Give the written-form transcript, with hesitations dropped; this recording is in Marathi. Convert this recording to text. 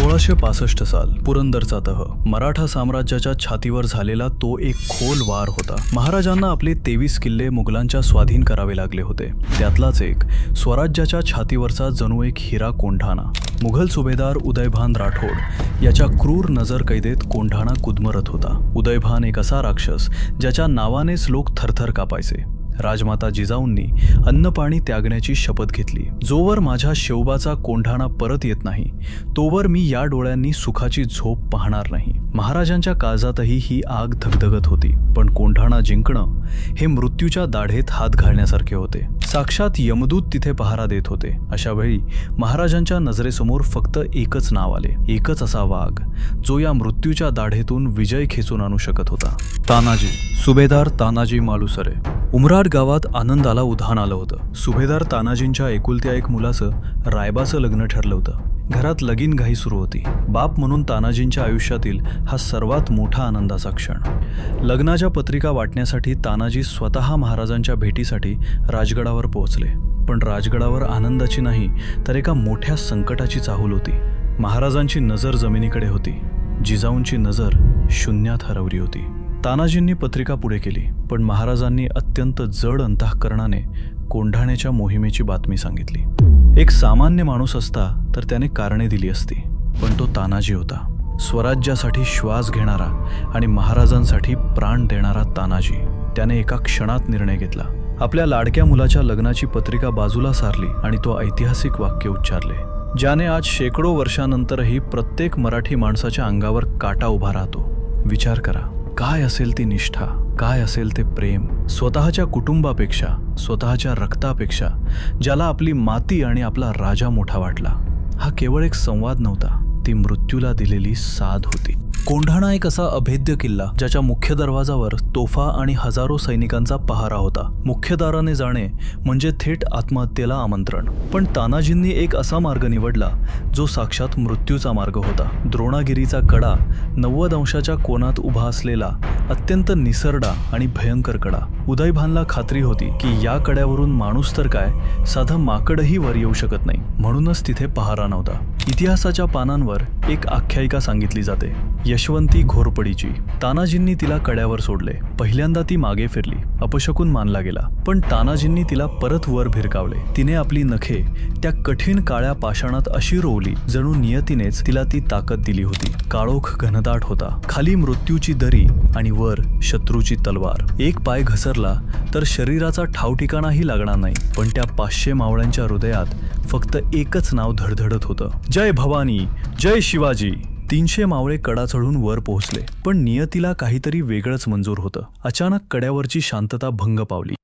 1665 साल, पुरंदरचा तह. मराठा साम्राज्याच्या छातीवर झालेला तो एक खोल वार होता. महाराजांना आपले 23 किल्ले मुघलांच्या स्वाधीन करावे लागले होते. त्यातलाच एक स्वराज्याच्या छातीवरचा जणू एक हिरा कोंढाणा. मुघल सुभेदार उदयभान राठोड याच्या क्रूर नजर कैदेत कोंढाणा कुदमरत होता. उदयभान एक असा राक्षस ज्याच्या नावानेच लोक थरथर कापायचे. राजमाता जिजाऊंनी अन्नपाणी त्यागण्याची शपथ घेतली. जोवर माझ्या शेवबाचा कोंढाणा परत येत नाही तोवर मी या डोळ्यांनी सुखाची झोप पाहणार नाही. महाराजांच्या काळजातही ही आग धगधगत होती. पण कोंढाणा जिंकणं हे मृत्यूच्या दाढेत हात घालण्यासारखे होते. साक्षात यमदूत तिथे पहारा देत होते. अशा वेळी महाराजांच्या नजरेसमोर फक्त एकच नाव आले, एकच असा वाघ जो या मृत्यूच्या दाढेतून विजय खेचून आणू शकत होता. तानाजी, सुभेदार तानाजी मालुसरे. उमराड गावात आनंदाला उधाण आलं होतं. सुभेदार तानाजींच्या एकुलत्या एक मुलाचं रायबाचं लग्न ठरलं होतं. घरात लगीन घाई सुरू होती. बाप म्हणून तानाजींच्या आयुष्यातील हा सर्वात मोठा आनंदाचा क्षण. लग्नाच्या पत्रिका वाटण्यासाठी तानाजी स्वतः महाराजांच्या भेटीसाठी राजगडावर पोहोचले. पण राजगडावर आनंदाची नाही तर एका मोठ्या संकटाची चाहूल होती. महाराजांची नजर जमिनीकडे होती. जिजाऊंची नजर शून्यात हरवली होती. तानाजींनी पत्रिका पुढे केली, पण महाराजांनी अत्यंत जड अंतःकरणाने कोंढाण्याच्या मोहिमेची बातमी सांगितली. एक सामान्य माणूस असता तर त्याने कारणे दिली असती, पण तो तानाजी होता. स्वराज्यासाठी श्वास घेणारा आणि महाराजांसाठी प्राण देणारा तानाजी. त्याने एका क्षणात निर्णय घेतला. आपल्या लाडक्या मुलाच्या लग्नाची पत्रिका बाजूला सारली आणि तो ऐतिहासिक वाक्य उच्चारले, ज्याने आज शेकडो वर्षानंतरही प्रत्येक मराठी माणसाच्या अंगावर काटा उभा राहतो. विचार करा, काय असेल ती निष्ठा, काय असेल ते प्रेम, स्वतःच्या कुटुंबापेक्षा, स्वतःच्या रक्तापेक्षा, ज्याला आपली माती आणि आपला राजा मोठा वाटला. हा केवळ एक संवाद नव्हता, ती मृत्यूला दिलेली साध होती. कोंढाणा एक असा अभेद्य किल्ला ज्याच्या मुख्य दरवाजावर तोफा आणि हजारो सैनिकांचा पहारा होता. मुख्य दाराने जाणे म्हणजे थेट आत्महत्येला आमंत्रण. पण तानाजींनी एक असा मार्ग निवडला जो साक्षात मृत्यूचा मार्ग होता. द्रोणागिरीचा कडा, 90 अंशाच्या कोनात उभा असलेला अत्यंत निसरडा आणि भयंकर कडा. उदयभानला खात्री होती की या कड्यावरून माणूस तर काय, साधं माकडही वर येऊ शकत नाही. म्हणूनच तिथे पहारा नव्हता. इतिहासाच्या पानांवर एक आख्यायिका सांगितली जाते, यशवंती घोरपडीची. तानाजींनी तिला कड्यावर सोडले. पहिल्यांदा ती मागे फिरली, अपशकुन मानला गेला. पण तानाजींनी तिला परत वर भिरकावले. तिने आपली नखे त्या कठीण काळ्या पाषाणात अशी रोवली जणू नियतीनेच तिला ती ताकद दिली होती. काळोख घनदाट होता. खाली मृत्यूची दरी आणि वर शत्रूची तलवार. एक पाय घसरला तर शरीराचा ठावठिकाणाही लागणार नाही. पण त्या 500 मावळ्यांच्या हृदयात फक्त एकच नाव धडधडत होतं, जय भवानी, जय शिवाजी. 300 मावळे कडा चढून वर पोहोचले. पण नियतीला काहीतरी वेगळंच मंजूर होतं. अचानक कड्यावरची शांतता भंग पावली.